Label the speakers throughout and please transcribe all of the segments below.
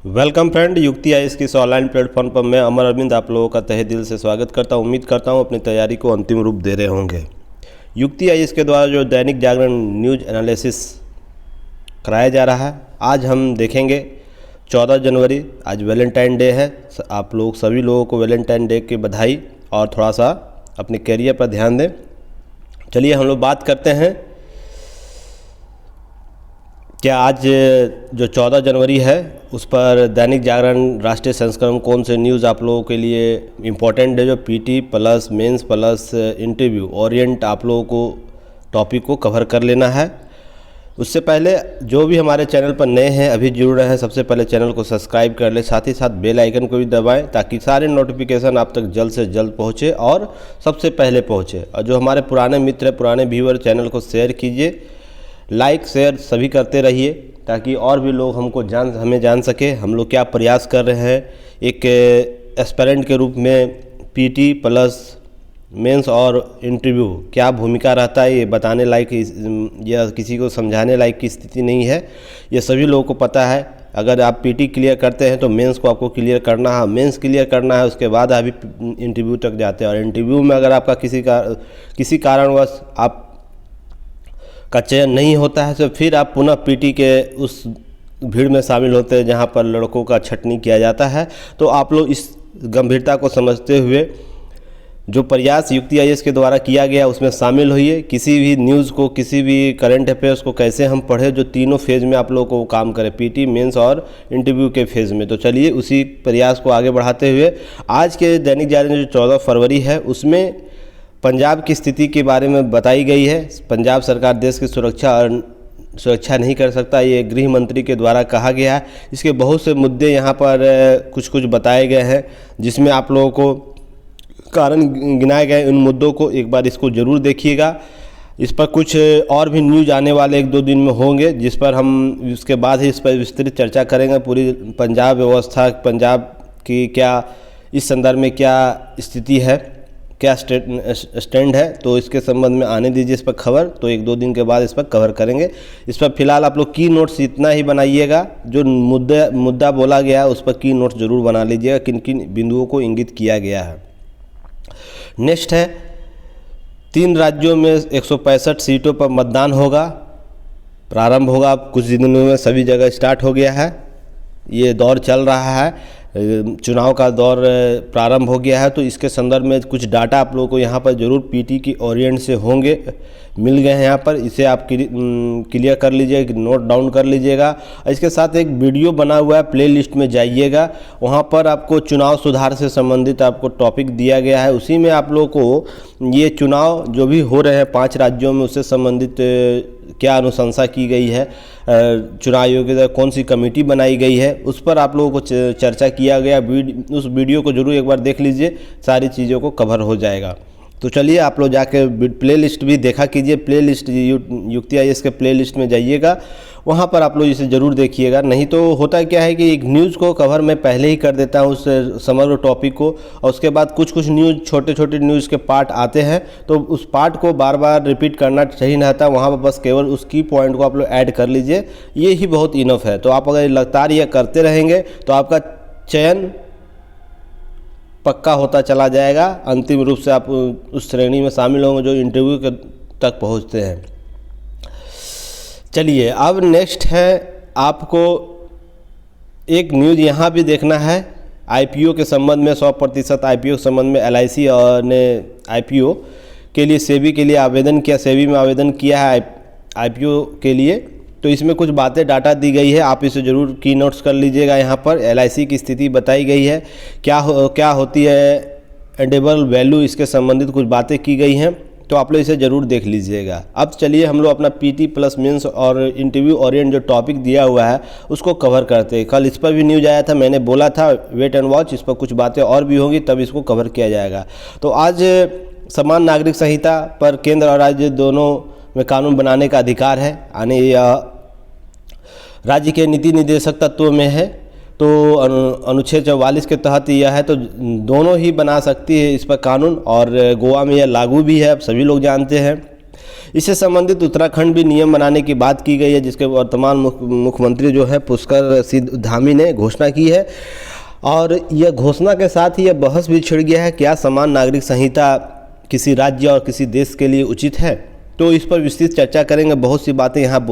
Speaker 1: Welcome friend, युक्ति IAS की इस ऑनलाइन प्लेटफॉर्म पर मैं अमर अरविंद आप लोगों का तहे दिल से स्वागत करता हूं। उम्मीद करता हूं अपनी तैयारी को अंतिम रूप दे रहे होंगे। युक्ति आईएएस के द्वारा जो दैनिक जागरण न्यूज एनालिसिस कराया जा रहा है, आज हम देखेंगे 14 जनवरी, आज वैलेंटाइन डे है। आप लोग सभी लोगों को वैलेंटाइन डे की बधाई और थोड़ा सा अपने करियर पर ध्यान दें। चलिए हम लोग बात करते हैं क्या आज जो 14 जनवरी है उस पर दैनिक जागरण राष्ट्रीय संस्करण कौन से न्यूज़ आप लोगों के लिए इम्पोर्टेंट है। जो PT plus mains plus interview orient आप लोगों को टॉपिक को कवर कर लेना है। उससे पहले जो भी हमारे चैनल पर नए हैं, अभी जुड़ रहे हैं, सबसे पहले चैनल को सब्सक्राइब कर ले, साथ ही साथ बेल आइकन को भी दबाएं ताकि सारे नोटिफिकेशन आप तक जल्द से जल्द पहुँचे और सबसे पहले पहुँचे। और जो हमारे पुराने मित्र हैं, पुराने व्यूअर, चैनल को शेयर कीजिए, लाइक शेयर सभी करते रहिए ताकि और भी लोग हमें जान सके हम लोग क्या प्रयास कर रहे हैं। एक एस्पिरेंट के रूप में पीटी प्लस मेंस और इंटरव्यू क्या भूमिका रहता है, ये बताने लायक या किसी को समझाने लायक की स्थिति नहीं है, ये सभी लोगों को पता है। अगर आप पीटी क्लियर करते हैं तो मेंस को आपको क्लियर करना है, मेंस क्लियर करना है, उसके बाद आप इंटरव्यू तक जाते हैं। और इंटरव्यू में अगर आपका किसी कारणवश आप का चयन नहीं होता है तो फिर आप पुनः पीटी के उस भीड़ में शामिल होते हैं जहां पर लड़कों का छटनी किया जाता है। तो आप लोग इस गंभीरता को समझते हुए जो प्रयास युक्ति आईएएस के द्वारा किया गया उसमें शामिल होइए। किसी भी न्यूज़ को, किसी भी करंट अफेयर्स को कैसे हम पढ़े, जो तीनों फेज़ में आप लोगों को काम करें, पीटी मेंस और इंटरव्यू के फेज़ में। तो चलिए उसी प्रयास को आगे बढ़ाते हुए आज के दैनिक जागरण जो 14 फरवरी है उसमें पंजाब की स्थिति के बारे में बताई गई है। पंजाब सरकार देश की सुरक्षा नहीं कर सकता, ये गृह मंत्री के द्वारा कहा गया है। इसके बहुत से मुद्दे यहाँ पर कुछ बताए गए हैं जिसमें आप लोगों को कारण गिनाए गए। उन मुद्दों को एक बार इसको ज़रूर देखिएगा। इस पर कुछ और भी न्यूज़ आने वाले 1-2 दिन में होंगे जिस पर हम उसके बाद ही इस पर विस्तृत चर्चा करेंगे। पूरी पंजाब व्यवस्था, पंजाब की क्या इस संदर्भ में क्या स्थिति है, क्या स्टैंड है, तो इसके संबंध में आने दीजिए इस पर खबर। तो 1-2 दिन के बाद इस पर कवर करेंगे। इस पर फिलहाल आप लोग की नोट्स इतना ही बनाइएगा, जो मुद्दा बोला गया है उस पर की नोट्स जरूर बना लीजिएगा, किन किन बिंदुओं को इंगित किया गया है। नेक्स्ट है 3 राज्यों में 165 सीटों पर मतदान होगा, प्रारंभ होगा कुछ दिनों में, सभी जगह स्टार्ट हो गया है। ये दौर चल रहा है, चुनाव का दौर प्रारंभ हो गया है। तो इसके संदर्भ में कुछ डाटा आप लोगों को यहाँ पर जरूर पीटी की ओरिएंट से होंगे, मिल गए हैं यहाँ पर। इसे आप क्लियर कर लीजिए, नोट डाउन कर लीजिएगा। इसके साथ एक वीडियो बना हुआ है, प्ले लिस्ट में जाइएगा, वहाँ पर आपको चुनाव सुधार से संबंधित आपको टॉपिक दिया गया है। उसी में आप लोगों को ये चुनाव जो भी हो रहे हैं 5 राज्यों में उससे संबंधित क्या अनुशंसा की गई है, चुनाव आयोग की कौन सी कमेटी बनाई गई है, उस पर आप लोगों को चर्चा किया गया। उस वीडियो को जरूर एक बार देख लीजिए, सारी चीज़ों को कवर हो जाएगा। तो चलिए आप लोग जाके प्ले लिस्ट भी देखा कीजिए। प्ले लिस्ट युक्ति आईएएस के प्ले लिस्ट में जाइएगा, वहाँ पर आप लोग इसे ज़रूर देखिएगा। नहीं तो होता क्या है कि एक न्यूज़ को कवर मैं पहले ही कर देता हूँ, उस समग्र टॉपिक को, और उसके बाद कुछ न्यूज़, छोटे न्यूज़ के पार्ट आते हैं तो उस पार्ट को बार बार रिपीट करना सही नहीं रहता। वहाँ पर बस केवल उस की पॉइंट को आप लोग ऐड कर लीजिए, ये ही बहुत इनफ है। तो आप अगर लगातार ये करते रहेंगे तो आपका चयन पक्का होता चला जाएगा। अंतिम रूप से आप उस श्रेणी में शामिल होंगे जो इंटरव्यू तक पहुंचते हैं। चलिए अब नेक्स्ट है, आपको एक न्यूज़ यहाँ भी देखना है आईपीओ के संबंध में। 100% आईपीओ के संबंध में एलआईसी ने आईपीओ के लिए सेबी के लिए आवेदन किया, सेबी में आवेदन किया है आईपीओ के लिए। तो इसमें कुछ बातें डाटा दी गई है, आप इसे ज़रूर की नोट्स कर लीजिएगा। यहाँ पर एलआईसी की स्थिति बताई गई है, क्या होती है एडेबल वैल्यू, इसके संबंधित कुछ बातें की गई हैं, तो आप लोग इसे ज़रूर देख लीजिएगा। अब चलिए हम लोग अपना पीटी प्लस मेंस और इंटरव्यू ओरिएंट जो टॉपिक दिया हुआ है उसको कवर करते हैं। कल इस पर भी न्यूज़ आया था, मैंने बोला था वेट एंड वॉच, इस पर कुछ बातें और भी होंगी तब इसको कवर किया जाएगा। तो आज समान नागरिक संहिता पर केंद्र और राज्य दोनों में कानून बनाने का अधिकार है, यानी यह राज्य के नीति निर्देशक तत्व में है। तो अनुच्छेद 44 के तहत यह है, तो दोनों ही बना सकती है इस पर कानून, और गोवा में यह लागू भी है, अब सभी लोग जानते हैं। इससे संबंधित उत्तराखंड भी नियम बनाने की बात की गई है, जिसके वर्तमान मुख्यमंत्री जो है पुष्कर सिंह धामी ने घोषणा की है। और यह घोषणा के साथ ही यह बहस भी छिड़ गया है, क्या समान नागरिक संहिता किसी राज्य और किसी देश के लिए उचित है। तो इस पर विस्तृत चर्चा करेंगे, बहुत सी बातें यहाँ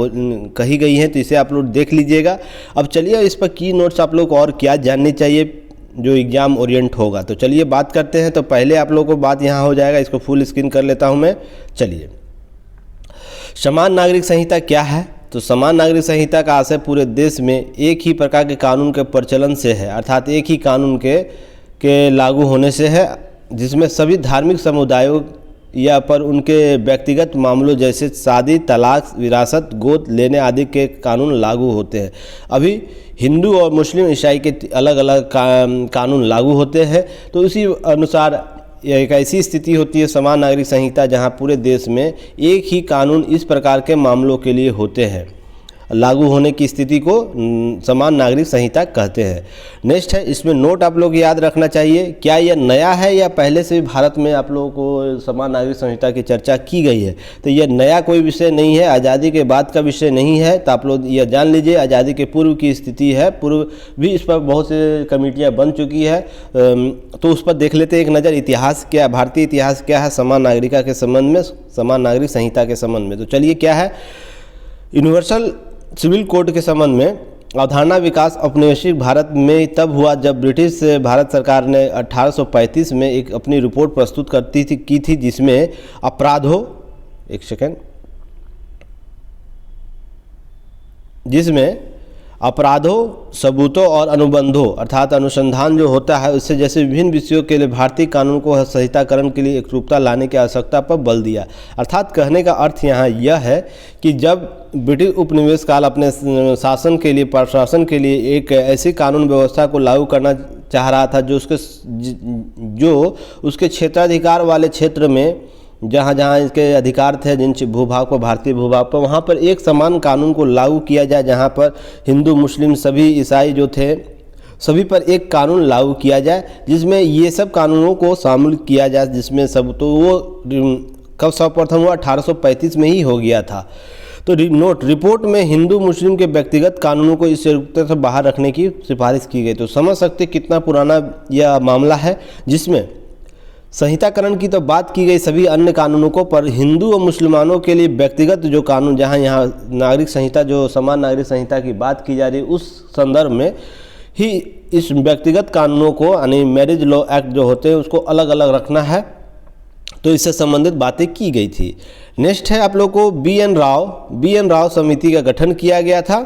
Speaker 1: कही गई हैं, तो इसे आप लोग देख लीजिएगा। अब चलिए इस पर की नोट्स आप लोग और क्या जाननी चाहिए जो एग्ज़ाम ओरिएंट होगा, तो चलिए बात करते हैं। तो पहले आप लोगों को बात यहाँ हो जाएगा, इसको फुल स्क्रीन कर लेता हूँ मैं। चलिए, समान नागरिक संहिता क्या है। तो समान नागरिक संहिता का आशय पूरे देश में एक ही प्रकार के कानून के प्रचलन से है, अर्थात एक ही कानून के लागू होने से है, जिसमें सभी धार्मिक समुदायों या पर उनके व्यक्तिगत मामलों जैसे शादी, तलाक, विरासत, गोद लेने आदि के कानून लागू होते हैं। अभी हिंदू और मुस्लिम ईसाई के अलग अलग कानून लागू होते हैं। तो उसी अनुसार एक ऐसी स्थिति होती है समान नागरिक संहिता, जहां पूरे देश में एक ही कानून इस प्रकार के मामलों के लिए होते हैं। लागू होने की स्थिति को समान नागरिक संहिता कहते हैं। नेक्स्ट है, इसमें नोट आप लोग याद रखना चाहिए, क्या यह नया है या पहले से भारत में आप लोगों को समान नागरिक संहिता की चर्चा की गई है। तो यह नया कोई विषय नहीं है, आज़ादी के बाद का विषय नहीं है। तो आप लोग यह जान लीजिए, आज़ादी के पूर्व की स्थिति है, पूर्व भी इस पर बहुत से कमेटियाँ बन चुकी है। तो उस पर देख लेते हैं एक नज़र, इतिहास क्या, भारतीय इतिहास क्या है समान नागरिका के संबंध में, समान नागरिक संहिता के संबंध में। तो चलिए, क्या है यूनिवर्सल सिविल कोड के संबंध में अवधारणा विकास औपनिवेशिक भारत में तब हुआ जब ब्रिटिश भारत सरकार ने 1835 में एक अपनी रिपोर्ट प्रस्तुत की थी, जिसमें अपराधों, सबूतों और अनुबंधों अर्थात अनुसंधान जो होता है उससे जैसे विभिन्न विषयों के लिए भारतीय कानून को संहिताकरण के लिए एकरूपता लाने की आवश्यकता पर बल दिया। अर्थात कहने का अर्थ यहाँ यह है कि जब ब्रिटिश उपनिवेश काल अपने शासन के लिए, प्रशासन के लिए एक ऐसी कानून व्यवस्था को लागू करना चाह रहा था जो उसके क्षेत्राधिकार वाले क्षेत्र में जहाँ जहाँ इसके अधिकार थे, जिन भूभाग पर, भारतीय भूभाग पर, वहाँ पर एक समान कानून को लागू किया जाए, जहाँ पर हिंदू, मुस्लिम, सभी ईसाई जो थे सभी पर एक कानून लागू किया जाए, जिसमें ये सब कानूनों को शामिल किया जाए, जिसमें सब, तो वो कब सर्वप्रथम हुआ, 1835 में ही हो गया था। तो नोट, रिपोर्ट में हिंदू मुस्लिम के व्यक्तिगत कानूनों को इस एकरूपता से बाहर रखने की सिफारिश की गई। तो समझ सकते कितना पुराना यह मामला है, जिसमें संहिताकरण की तो बात की गई सभी अन्य कानूनों को, पर हिंदू और मुसलमानों के लिए व्यक्तिगत जो कानून, जहां यहाँ नागरिक संहिता जो समान नागरिक संहिता की बात की जा रही है, उस संदर्भ में ही इस व्यक्तिगत कानूनों को, यानी मैरिज लॉ एक्ट जो होते हैं, उसको अलग अलग रखना है। तो इससे संबंधित बातें की गई थी। नेक्स्ट है, आप लोग को बी एन राव समिति का गठन किया गया था।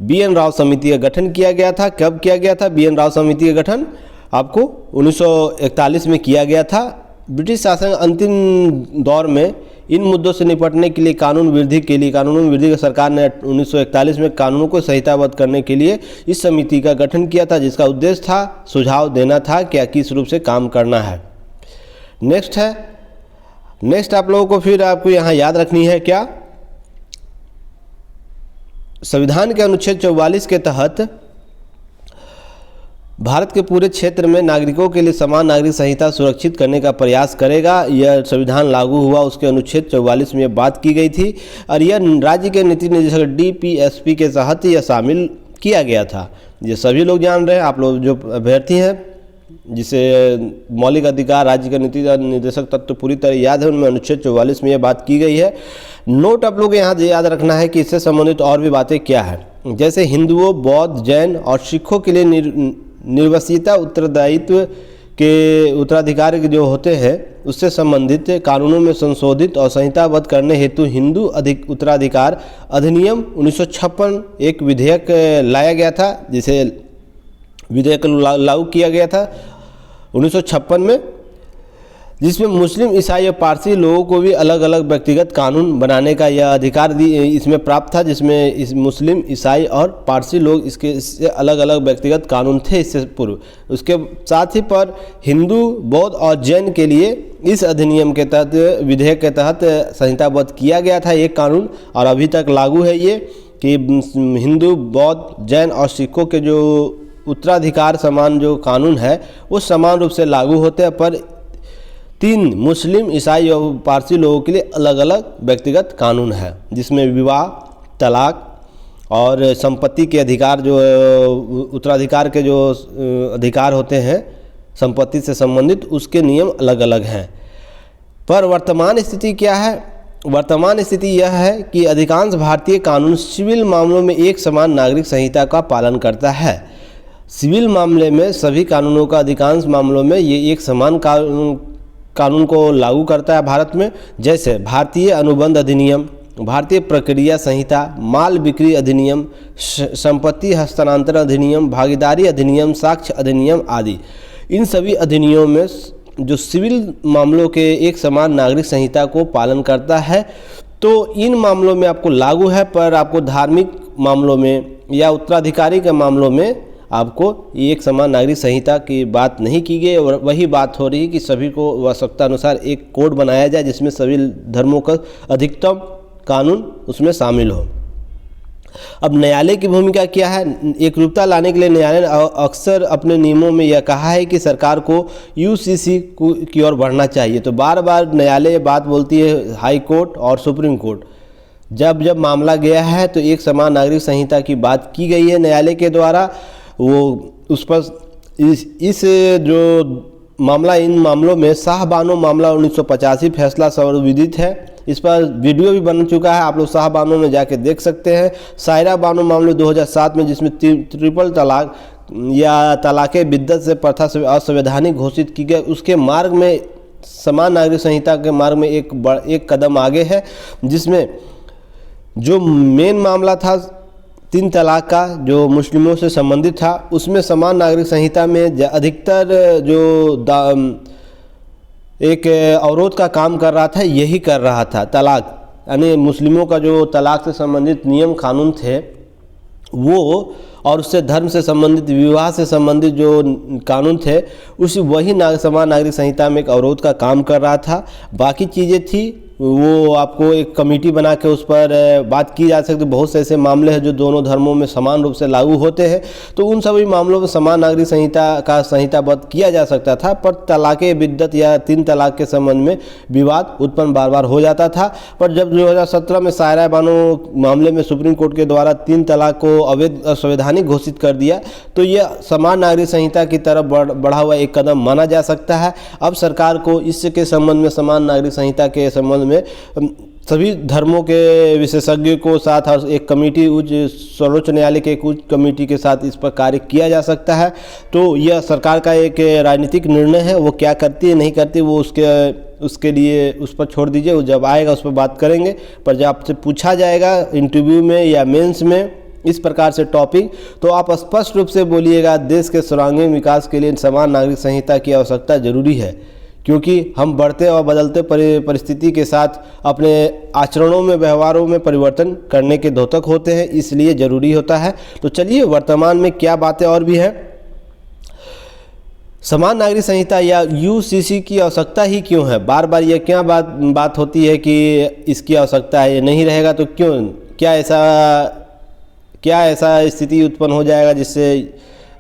Speaker 1: बी एन राव समिति का गठन किया गया था, कब किया गया था बी एन राव समिति का गठन? आपको 1941 में किया गया था। ब्रिटिश शासन अंतिम दौर में इन मुद्दों से निपटने के लिए कानून वृद्धि की सरकार ने 1941 में कानूनों को संहिताबद्ध करने के लिए इस समिति का गठन किया था, जिसका उद्देश्य था सुझाव देना था क्या किस रूप से काम करना है। नेक्स्ट आप लोगों को फिर आपको यहाँ याद रखनी है क्या, संविधान के अनुच्छेद 44 के तहत भारत के पूरे क्षेत्र में नागरिकों के लिए समान नागरिक संहिता सुरक्षित करने का प्रयास करेगा। यह संविधान लागू हुआ, उसके अनुच्छेद 44 में यह बात की गई थी, और यह राज्य के नीति निर्देशक DPSP के तहत यह शामिल किया गया था। ये सभी लोग जान रहे हैं, आप लोग जो अभ्यर्थी हैं जिसे मौलिक अधिकार राज्य के नीति निर्देशक तत्व पूरी तरह याद है, उनमें अनुच्छेद 44 में यह बात की गई है। नोट आप लोग यहाँ याद रखना है कि इससे संबंधित और भी बातें क्या है, जैसे हिंदुओं, बौद्ध, जैन और सिखों के लिए निर्वसीयता उत्तरदायित्व के उत्तराधिकार जो होते हैं उससे संबंधित कानूनों में संशोधित और संहिताबद्ध करने हेतु हिंदू उत्तराधिकार अधिनियम 1956 एक विधेयक लाया गया था, जिसे विधेयक लागू किया गया था 1956 में, जिसमें मुस्लिम, ईसाई और पारसी लोगों को भी अलग अलग व्यक्तिगत कानून बनाने का यह अधिकार इसमें प्राप्त था, जिसमें इस मुस्लिम, ईसाई और पारसी लोग इससे अलग अलग व्यक्तिगत कानून थे इससे पूर्व। उसके साथ ही पर हिंदू, बौद्ध और जैन के लिए इस अधिनियम के तहत, विधेयक के तहत संहिताबद्ध किया गया था एक कानून, और अभी तक लागू है ये कि हिंदू, बौद्ध, जैन और सिखों के जो उत्तराधिकार समान जो कानून है वो समान रूप से लागू होते हैं। पर 3 मुस्लिम, ईसाई और पारसी लोगों के लिए अलग अलग व्यक्तिगत कानून है, जिसमें विवाह, तलाक और संपत्ति के अधिकार, जो उत्तराधिकार के जो अधिकार होते हैं संपत्ति से संबंधित, उसके नियम अलग अलग हैं। पर वर्तमान स्थिति क्या है? वर्तमान स्थिति यह है कि अधिकांश भारतीय कानून सिविल मामलों में एक समान नागरिक संहिता का पालन करता है। सिविल मामले में सभी कानूनों का अधिकांश मामलों में ये एक समान कानून को लागू करता है भारत में, जैसे भारतीय अनुबंध अधिनियम, भारतीय प्रक्रिया संहिता, माल बिक्री अधिनियम, संपत्ति हस्तांतरण अधिनियम, भागीदारी अधिनियम, साक्ष्य अधिनियम आदि। इन सभी अधिनियमों में जो सिविल मामलों के एक समान नागरिक संहिता को पालन करता है, तो इन मामलों में आपको लागू है, पर आपको धार्मिक मामलों में या उत्तराधिकारी के मामलों में आपको एक समान नागरिक संहिता की बात नहीं की गई। और वही बात हो रही है कि सभी को आवश्यकता अनुसार एक कोड बनाया जाए जिसमें सभी धर्मों का अधिकतम कानून उसमें शामिल हो। अब न्यायालय की भूमिका क्या है? एकरूपता लाने के लिए न्यायालय ने अक्सर अपने नियमों में यह कहा है कि सरकार को यूसीसी की ओर बढ़ना चाहिए। तो बार बार न्यायालय बात बोलती है, हाई कोर्ट और सुप्रीम कोर्ट, जब मामला गया है तो एक समान नागरिक संहिता की बात की गई है न्यायालय के द्वारा। वो उस पर इस जो मामला, इन मामलों में शाह बानो मामला 1985 फैसला सर्वविदित है। इस पर वीडियो भी बन चुका है, आप लोग शाह बानो में जाके देख सकते हैं। सायरा बानो मामले 2007 में, जिसमें ट्रिपल तलाक या तलाक़े बिद्दत से प्रथा से असंवैधानिक घोषित की गई, उसके मार्ग में समान नागरिक संहिता के मार्ग में एक कदम आगे है, जिसमें जो मेन मामला था 3 तलाक का जो मुस्लिमों से संबंधित था, उसमें समान नागरिक संहिता में अधिकतर जो एक अवरोध का काम कर रहा था, यही कर रहा था तलाक, यानी मुस्लिमों का जो तलाक से संबंधित नियम कानून थे वो, और उससे धर्म से संबंधित, विवाह से संबंधित जो कानून थे, वही समान नागरिक संहिता में एक अवरोध का काम कर रहा था। बाकी चीज़ें थी वो आपको एक कमेटी बना के उस पर बात की जा सकती है। बहुत से ऐसे मामले हैं जो दोनों धर्मों में समान रूप से लागू होते हैं, तो उन सभी मामलों में समान नागरिक संहिता का संहिताबद्ध किया जा सकता था। पर तलाक़े बिद्दत या 3 तलाक के संबंध में विवाद उत्पन्न बार बार हो जाता था। पर जब 2017 में सायरा बानो मामले में सुप्रीम कोर्ट के द्वारा 3 तलाक को अवैध, असंवैधानिक घोषित कर दिया, तो यह समान नागरिक संहिता की तरफ बढ़ा हुआ एक कदम माना जा सकता है। अब सरकार को इसके संबंध में, समान नागरिक संहिता के संबंध में सभी धर्मों के विशेषज्ञों को साथ और एक कमेटी, सर्वोच्च न्यायालय के एक उच्च कमेटी के साथ इस पर कार्य किया जा सकता है। तो यह सरकार का एक राजनीतिक निर्णय है, वो क्या करती है नहीं करती वो उसके लिए उस पर छोड़ दीजिए, वो जब आएगा उस पर बात करेंगे। पर जब आपसे पूछा जाएगा इंटरव्यू में या मेंस में इस प्रकार से टॉपिक, तो आप स्पष्ट रूप से बोलिएगा, देश के सर्वांगीण विकास के लिए समान नागरिक संहिता की आवश्यकता जरूरी है, क्योंकि हम बढ़ते और बदलते परिस्थिति के साथ अपने आचरणों में, व्यवहारों में परिवर्तन करने के द्योतक होते हैं, इसलिए ज़रूरी होता है। तो चलिए वर्तमान में क्या बातें और भी हैं। समान नागरिक संहिता या यूसीसी की आवश्यकता ही क्यों है? बार बार ये क्या बात होती है कि इसकी आवश्यकता है, ये नहीं रहेगा तो क्यों, क्या ऐसा स्थिति उत्पन्न हो जाएगा जिससे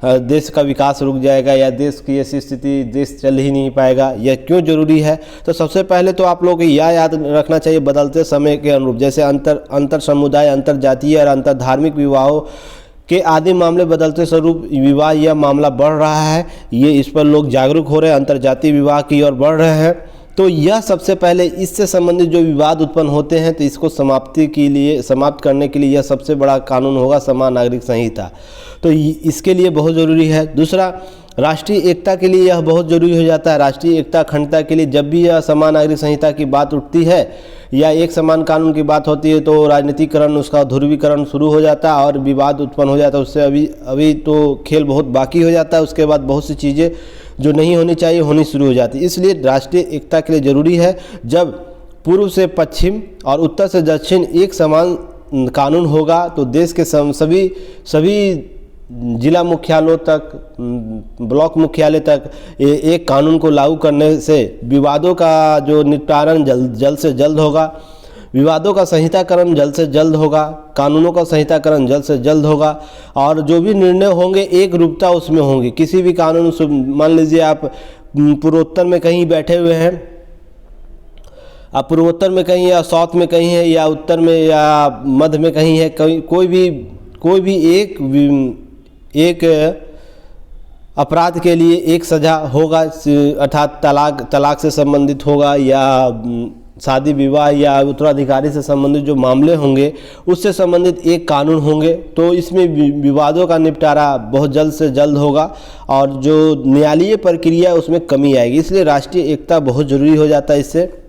Speaker 1: देश का विकास रुक जाएगा या देश की ऐसी स्थिति, देश चल ही नहीं पाएगा, यह क्यों जरूरी है? तो सबसे पहले तो आप लोगों को यह याद रखना चाहिए, बदलते समय के अनुरूप, जैसे अंतर समुदाय, अंतर जातीय और अंतर धार्मिक विवाहों के आदि मामले बदलते स्वरूप विवाह यह मामला बढ़ रहा है, ये इस पर लोग जागरूक हो रहे हैं, अंतर जातीय विवाह की ओर बढ़ रहे हैं। तो यह सबसे पहले इससे संबंधित जो विवाद उत्पन्न होते हैं, तो इसको समाप्त करने के लिए यह सबसे बड़ा कानून होगा, समान नागरिक संहिता। तो इसके लिए बहुत ज़रूरी है। दूसरा, राष्ट्रीय एकता के लिए यह बहुत ज़रूरी हो जाता है। राष्ट्रीय एकता, अखंडता के लिए जब भी यह समान नागरिक संहिता की बात उठती है या एक समान कानून की बात होती है, तो राजनीतिकरण, उसका ध्रुवीकरण शुरू हो जाता है और विवाद उत्पन्न हो जाता है। उससे अभी तो खेल बहुत बाकी हो जाता है। उसके बाद बहुत सी चीज़ें जो नहीं होनी चाहिए होनी शुरू हो जाती है। इसलिए राष्ट्रीय एकता के लिए ज़रूरी है, जब पूर्व से पश्चिम और उत्तर से दक्षिण एक समान कानून होगा, तो देश के सभी जिला मुख्यालयों तक, ब्लॉक मुख्यालय तक एक कानून को लागू करने से विवादों का जो निपटारण जल्द से जल्द होगा, विवादों का संहिताकरण जल्द से जल्द होगा, कानूनों का संहिताकरण जल्द से जल्द होगा, और जो भी निर्णय होंगे एक रूपता उसमें होंगी। किसी भी कानून, मान लीजिए आप पूर्वोत्तर में कहीं बैठे हुए हैं, आप पूर्वोत्तर में कहीं या साउथ में कहीं है या उत्तर में या मध्य में कहीं है, कोई भी एक अपराध के लिए एक सज़ा होगा, अर्थात तलाक से संबंधित होगा या शादी विवाह या उत्तराधिकारी से संबंधित जो मामले होंगे उससे संबंधित एक कानून होंगे। तो इसमें विवादों का निपटारा बहुत जल्द से जल्द होगा और जो न्यायालयीय प्रक्रिया है उसमें कमी आएगी। इसलिए राष्ट्रीय एकता बहुत ज़रूरी हो जाता है, इससे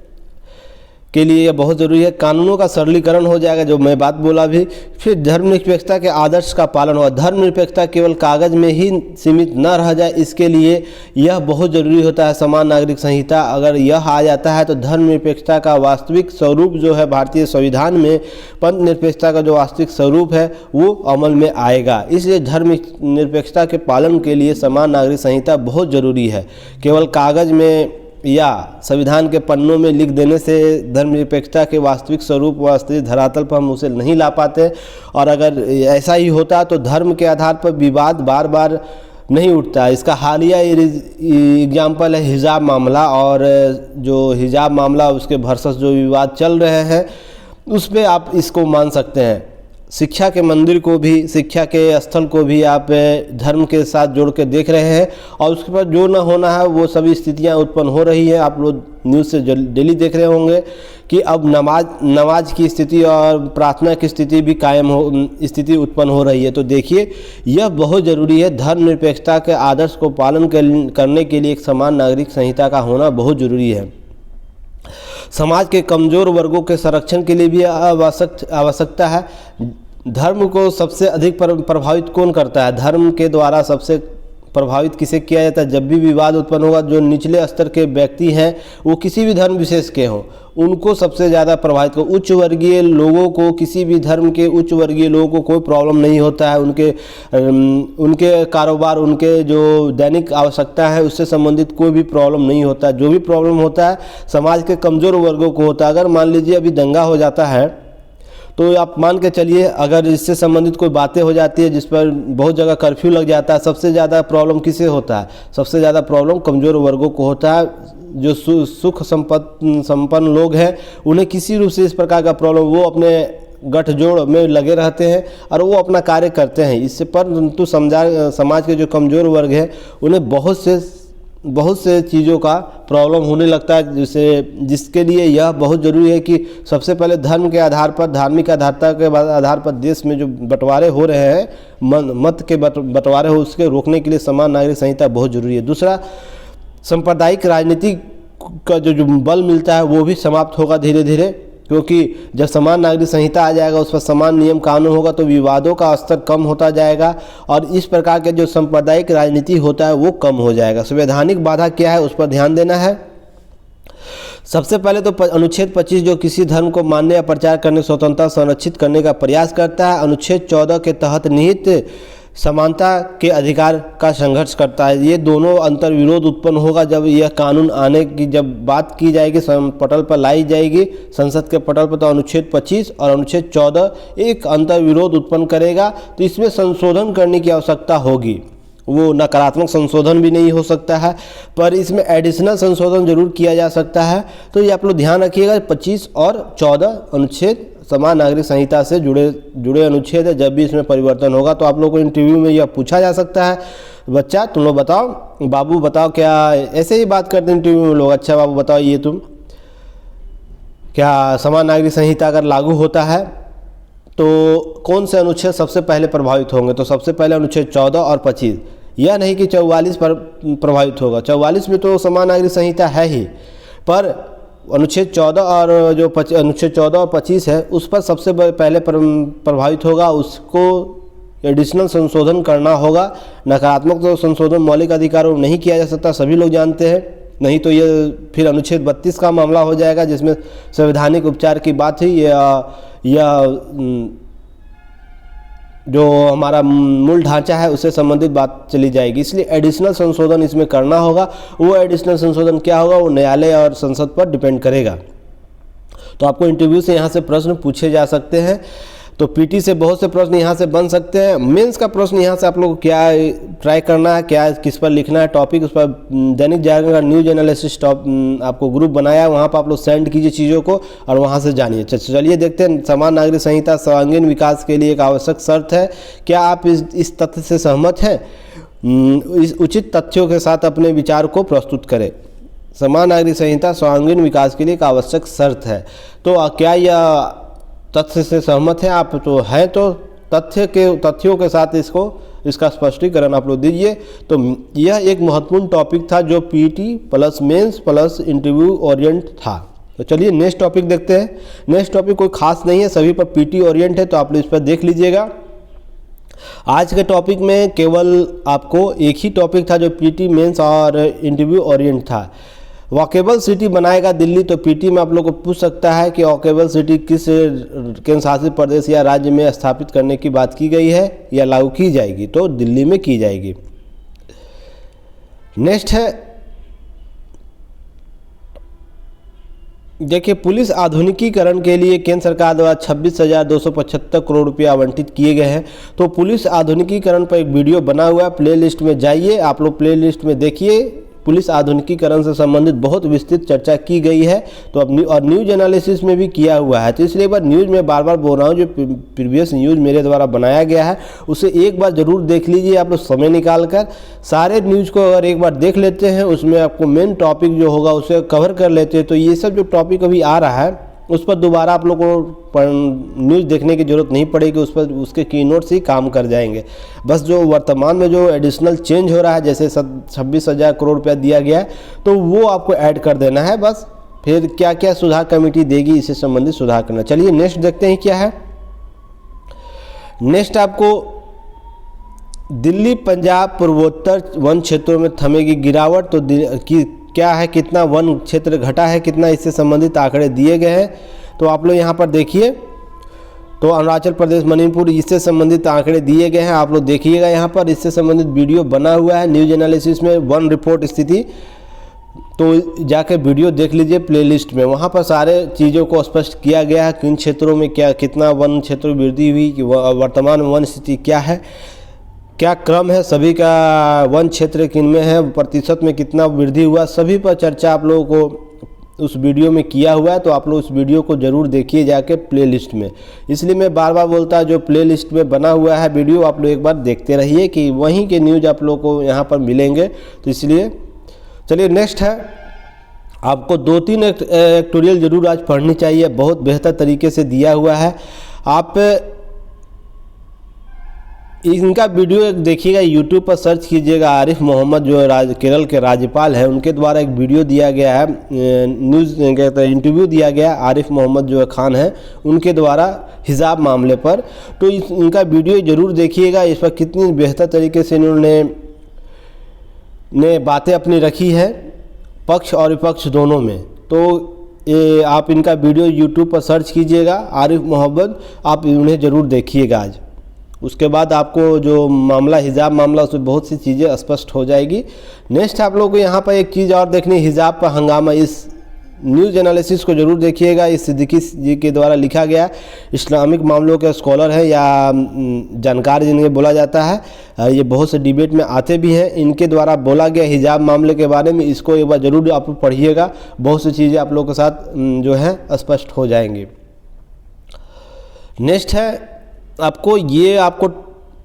Speaker 1: के लिए यह बहुत ज़रूरी है। कानूनों का सरलीकरण हो जाएगा, जो मैं बात बोला भी। फिर धर्मनिरपेक्षता के आदर्श का पालन होगा। धर्मनिरपेक्षता केवल कागज़ में ही सीमित न रह जाए, इसके लिए यह बहुत ज़रूरी होता है। समान नागरिक संहिता अगर यह आ जाता है तो धर्मनिरपेक्षता का वास्तविक स्वरूप जो है भारतीय संविधान में, पंथ निरपेक्षता का जो वास्तविक स्वरूप है वो अमल में आएगा। इसलिए धर्मनिरपेक्षता के पालन के लिए समान नागरिक संहिता बहुत ज़रूरी है। केवल कागज़ में या संविधान के पन्नों में लिख देने से धर्मनिरपेक्षता के वास्तविक स्वरूप, वास्तविक धरातल पर हम उसे नहीं ला पाते। और अगर ऐसा ही होता तो धर्म के आधार पर विवाद बार बार नहीं उठता। इसका हालिया एग्जाम्पल है हिजाब मामला, और जो हिजाब मामला उसके वर्सेस जो विवाद चल रहे हैं उस पर आप इसको मान सकते हैं। शिक्षा के मंदिर को भी, शिक्षा के स्थल को भी आप धर्म के साथ जोड़ के देख रहे हैं और उसके बाद जो ना होना है वो सभी स्थितियां उत्पन्न हो रही हैं। आप लोग न्यूज़ से डेली देख रहे होंगे कि अब नमाज की स्थिति और प्रार्थना की स्थिति भी स्थिति उत्पन्न हो रही है। तो देखिए यह बहुत ज़रूरी है। धर्मनिरपेक्षता के आदर्श को पालन करने के लिए एक समान नागरिक संहिता का होना बहुत ज़रूरी है। समाज के कमज़ोर वर्गों के संरक्षण के लिए भी आवश्यकता है। धर्म को सबसे अधिक प्रभावित कौन करता है? धर्म के द्वारा सबसे प्रभावित किसे किया जाता है? जब भी विवाद उत्पन्न होगा, जो निचले स्तर के व्यक्ति हैं वो किसी भी धर्म विशेष के हों, उनको सबसे ज़्यादा प्रभावित को, उच्च वर्गीय लोगों को, किसी भी धर्म के उच्च वर्गीय लोगों को कोई प्रॉब्लम नहीं होता है। उनके कारोबार, उनके जो दैनिक आवश्यकता है उससे संबंधित कोई भी प्रॉब्लम नहीं होता। जो भी प्रॉब्लम होता है समाज के कमज़ोर वर्गों को होता है। अगर मान लीजिए अभी दंगा हो जाता है तो आप मान के चलिए, अगर इससे संबंधित कोई बातें हो जाती है जिस पर बहुत जगह कर्फ्यू लग जाता है, सबसे ज़्यादा प्रॉब्लम किसे होता है? सबसे ज़्यादा प्रॉब्लम कमज़ोर वर्गों को होता है। जो सुख संपन्न लोग हैं उन्हें किसी रूप से इस प्रकार का प्रॉब्लम, वो अपने गठजोड़ में लगे रहते हैं और वो अपना कार्य करते हैं इससे। परंतु समाज के जो कमज़ोर वर्ग हैं उन्हें बहुत से चीज़ों का प्रॉब्लम होने लगता है, जिसके लिए यह बहुत ज़रूरी है कि सबसे पहले धर्म के आधार पर, धार्मिक आधारता के आधार पर देश में जो बंटवारे हो रहे हैं, मत के बंटवारे हो, उसके रोकने के लिए समान नागरिक संहिता बहुत ज़रूरी है। दूसरा, सांप्रदायिक राजनीति का जो बल मिलता है वो भी समाप्त होगा धीरे धीरे, क्योंकि जब समान नागरिक संहिता आ जाएगा, उस पर समान नियम कानून होगा तो विवादों का स्तर कम होता जाएगा और इस प्रकार के जो सांप्रदायिक राजनीति होता है वो कम हो जाएगा। संवैधानिक बाधा क्या है उस पर ध्यान देना है। सबसे पहले तो अनुच्छेद 25 जो किसी धर्म को मानने या प्रचार करने की स्वतंत्रता संरक्षित करने का प्रयास करता है, अनुच्छेद 14 के तहत निहित समानता के अधिकार का संघर्ष करता है। ये दोनों अंतर विरोध उत्पन्न होगा जब यह कानून आने की जब बात की जाएगी, पटल पर लाई जाएगी संसद के पटल पर, तो अनुच्छेद 25 और अनुच्छेद 14 एक अंतर विरोध उत्पन्न करेगा। तो इसमें संशोधन करने की आवश्यकता होगी। वो नकारात्मक संशोधन भी नहीं हो सकता है, पर इसमें एडिशनल संशोधन जरूर किया जा सकता है। तो ये आप लोग ध्यान रखिएगा, 25 और 14 अनुच्छेद समान नागरिक संहिता से जुड़े अनुच्छेद है। जब भी इसमें परिवर्तन होगा तो आप लोगों को इंटरव्यू में यह पूछा जा सकता है, बच्चा तुम लोग बताओ, बाबू बताओ, क्या ऐसे ही बात करते हैं इंटरव्यू में लोग, अच्छा बाबू बताओ ये तुम क्या समान नागरिक संहिता अगर लागू होता है तो कौन से अनुच्छेद सबसे पहले प्रभावित होंगे? तो सबसे पहले अनुच्छेद 14 और 25। यह नहीं कि 44 पर प्रभावित होगा, 44 में तो समान नागरिक संहिता है ही, पर अनुच्छेद 14 और जो अनुच्छेद 14 और 25 है उस पर सबसे पहले प्रभावित होगा। उसको एडिशनल संशोधन करना होगा। नकारात्मक तो संशोधन मौलिक अधिकारों में नहीं किया जा सकता, सभी लोग जानते हैं। नहीं तो ये फिर अनुच्छेद 32 का मामला हो जाएगा जिसमें संवैधानिक उपचार की बात हुई, या जो हमारा मूल ढांचा है उससे संबंधित बात चली जाएगी। इसलिए एडिशनल संशोधन इसमें करना होगा। वो एडिशनल संशोधन क्या होगा वो न्यायालय और संसद पर डिपेंड करेगा। तो आपको इंटरव्यू से यहाँ से प्रश्न पूछे जा सकते हैं। तो पीटी से बहुत से प्रश्न यहाँ से बन सकते हैं। मेंस का प्रश्न यहाँ से आप लोग को क्या ट्राई करना है, क्या किस पर लिखना है टॉपिक, उस पर दैनिक जागरण का न्यूज एनालिसिस आपको ग्रुप बनाया है, वहाँ पर आप लोग सेंड कीजिए चीज़ों को और वहाँ से जानिए। चलिए देखते हैं, समान नागरिक संहिता सर्वांगीण विकास के लिए एक आवश्यक शर्त है। क्या आप इस तथ्य से सहमत हैं? इस उचित तथ्यों के साथ अपने विचार को प्रस्तुत करें। समान नागरिक संहिता सर्वांगीण विकास के लिए एक आवश्यक शर्त है। तो क्या यह तथ्य से सहमत हैं आप? तो हैं तो तथ्यों के साथ इसका स्पष्टीकरण आप लोग दीजिए। तो यह एक महत्वपूर्ण टॉपिक था जो PT plus mains plus interview orient था। तो चलिए नेक्स्ट टॉपिक देखते हैं। नेक्स्ट टॉपिक कोई खास नहीं है, सभी पर पीटी ओरिएंट है, तो आप लोग इस पर देख लीजिएगा। आज के टॉपिक में केवल आपको एक ही टॉपिक था जो पीटी मेंस और इंटरव्यू ओरिएंट था। वॉकेबल सिटी बनाएगा दिल्ली, तो पीटी में आप लोग को पूछ सकता है कि वॉकेबल सिटी किस केंद्र शासित प्रदेश या राज्य में स्थापित करने की बात की गई है या लागू की जाएगी, तो दिल्ली में की जाएगी। नेक्स्ट है, देखिए पुलिस आधुनिकीकरण के लिए केंद्र सरकार द्वारा 26,275 करोड़ रुपये आवंटित किए गए हैं। तो पुलिस आधुनिकीकरण पर एक वीडियो बना हुआ है, प्लेलिस्ट में जाइए, आप लोग प्लेलिस्ट में देखिए। पुलिस आधुनिकीकरण से संबंधित बहुत विस्तृत चर्चा की गई है, तो अब और न्यूज एनालिसिस में भी किया हुआ है। तो इसलिए एक बार न्यूज़ में बार बार बोल रहा हूँ, जो प्रीवियस न्यूज़ मेरे द्वारा बनाया गया है उसे एक बार ज़रूर देख लीजिए आप लोग समय निकाल कर। सारे न्यूज़ को अगर एक बार देख लेते हैं, उसमें आपको मेन टॉपिक जो होगा उसे कवर कर लेते हैं, तो ये सब जो टॉपिक अभी आ रहा है उस पर दोबारा आप लोग को न्यूज़ देखने की ज़रूरत नहीं पड़ेगी, उस पर उसके कीनोट्स ही काम कर जाएंगे। बस जो वर्तमान में जो एडिशनल चेंज हो रहा है, जैसे 26,000 करोड़ रुपया दिया गया है, तो वो आपको ऐड कर देना है बस। फिर क्या क्या सुधार कमेटी देगी, इससे संबंधित सुधार करना। चलिए नेक्स्ट देखते हैं क्या है। नेक्स्ट आपको दिल्ली पंजाब पूर्वोत्तर वन क्षेत्रों में थमेगी गिरावट, तो क्या है, कितना वन क्षेत्र घटा है, कितना, इससे संबंधित आंकड़े दिए गए हैं। तो आप लोग यहाँ पर देखिए, तो अरुणाचल प्रदेश, मणिपुर, इससे संबंधित आंकड़े दिए गए हैं, आप लोग देखिएगा यहाँ पर। इससे संबंधित वीडियो बना हुआ है न्यूज एनालिसिस में, वन रिपोर्ट स्थिति, तो जाके वीडियो देख लीजिए प्लेलिस्ट में, वहाँ पर सारे चीज़ों को स्पष्ट किया गया है, किन क्षेत्रों में क्या कितना वन क्षेत्र वृद्धि हुई, कि वर्तमान वन स्थिति क्या है, क्या क्रम है सभी का, वन क्षेत्र किन में है, प्रतिशत में कितना वृद्धि हुआ, सभी पर चर्चा आप लोगों को उस वीडियो में किया हुआ है। तो आप लोग उस वीडियो को ज़रूर देखिए जाके प्लेलिस्ट में। इसलिए मैं बार बार बोलता जो प्लेलिस्ट में बना हुआ है वीडियो, आप लोग एक बार देखते रहिए कि वहीं के न्यूज़ आप लोगों को यहाँ पर मिलेंगे। तो इसलिए चलिए नेक्स्ट है, आपको 2-3 एडिटोरियल ज़रूर आज पढ़नी चाहिए, बहुत बेहतर तरीके से दिया हुआ है। आप इनका वीडियो एक देखिएगा, यूट्यूब पर सर्च कीजिएगा। आरिफ मोहम्मद जो केरल के राज्यपाल हैं, उनके द्वारा एक वीडियो दिया गया है, न्यूज़ कहते हैं इंटरव्यू दिया गया है आरिफ मोहम्मद जो खान है उनके द्वारा हिजाब मामले पर। तो इनका वीडियो ज़रूर देखिएगा, इस पर कितनी बेहतर तरीके से इन्होंने बातें अपनी रखी है, पक्ष और विपक्ष दोनों में। तो ये आप इनका वीडियो यूट्यूब पर सर्च कीजिएगा, आरिफ मोहम्मद, आप उन्हें ज़रूर देखिएगा आज। उसके बाद आपको जो मामला हिजाब मामला, उसमें बहुत सी चीज़ें स्पष्ट हो जाएगी। नेक्स्ट आप लोगों को यहाँ पर एक चीज़ और देखनी, हिजाब पर हंगामा, इस न्यूज़ एनालिसिस को जरूर देखिएगा। इस सिद्दीकी जी के द्वारा लिखा गया, इस्लामिक मामलों के स्कॉलर हैं या जानकार जिन्हें बोला जाता है, ये बहुत से डिबेट में आते भी हैं, इनके द्वारा बोला गया हिजाब मामले के बारे में, इसको एक बार ज़रूर आप पढ़िएगा, बहुत सी चीज़ें आप लोगों के साथ जो है स्पष्ट हो जाएंगी। नेक्स्ट है आपको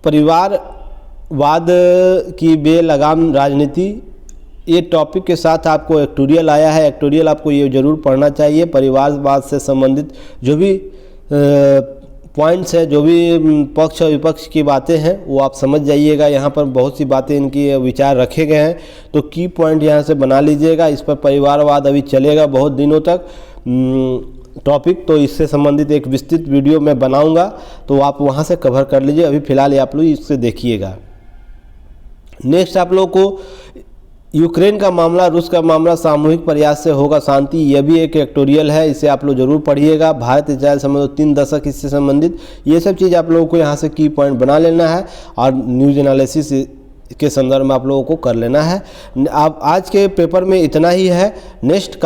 Speaker 1: परिवारवाद की बेलगाम राजनीति, ये टॉपिक के साथ आपको एडिटोरियल आया है। एडिटोरियल आपको ये ज़रूर पढ़ना चाहिए। परिवारवाद से संबंधित जो भी पॉइंट्स है, जो भी पक्ष और विपक्ष की बातें हैं, वो आप समझ जाइएगा। यहाँ पर बहुत सी बातें इनकी विचार रखे गए हैं, तो की पॉइंट यहाँ से बना लीजिएगा। इस पर परिवारवाद अभी चलेगा बहुत दिनों तक टॉपिक, तो इससे संबंधित एक विस्तृत वीडियो मैं बनाऊंगा, तो आप वहाँ से कवर कर लीजिए। अभी फ़िलहाल आप लोग इससे देखिएगा। नेक्स्ट आप लोग को यूक्रेन का मामला, रूस का मामला, सामूहिक प्रयास से होगा शांति, यह भी एक एडिटोरियल है, इसे आप लोग जरूर पढ़िएगा। भारत इजराइल संबंध 3 दशक, इससे संबंधित ये सब चीज़ आप लोगों को यहाँ से की पॉइंट बना लेना है। और न्यूज़ एनालिसिस के संदर्भ में आप लोगों को कर लेना है। आप आज के पेपर में इतना ही है। नेक्स्ट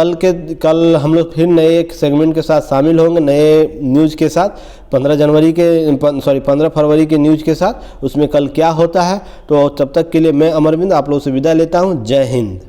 Speaker 1: कल हम लोग फिर नए एक सेगमेंट के साथ शामिल होंगे, नए न्यूज़ के साथ, 15 फरवरी के न्यूज़ के साथ। उसमें कल क्या होता है, तो तब तक के लिए मैं अमरविंद आप लोगों से विदा लेता हूँ। जय हिंद।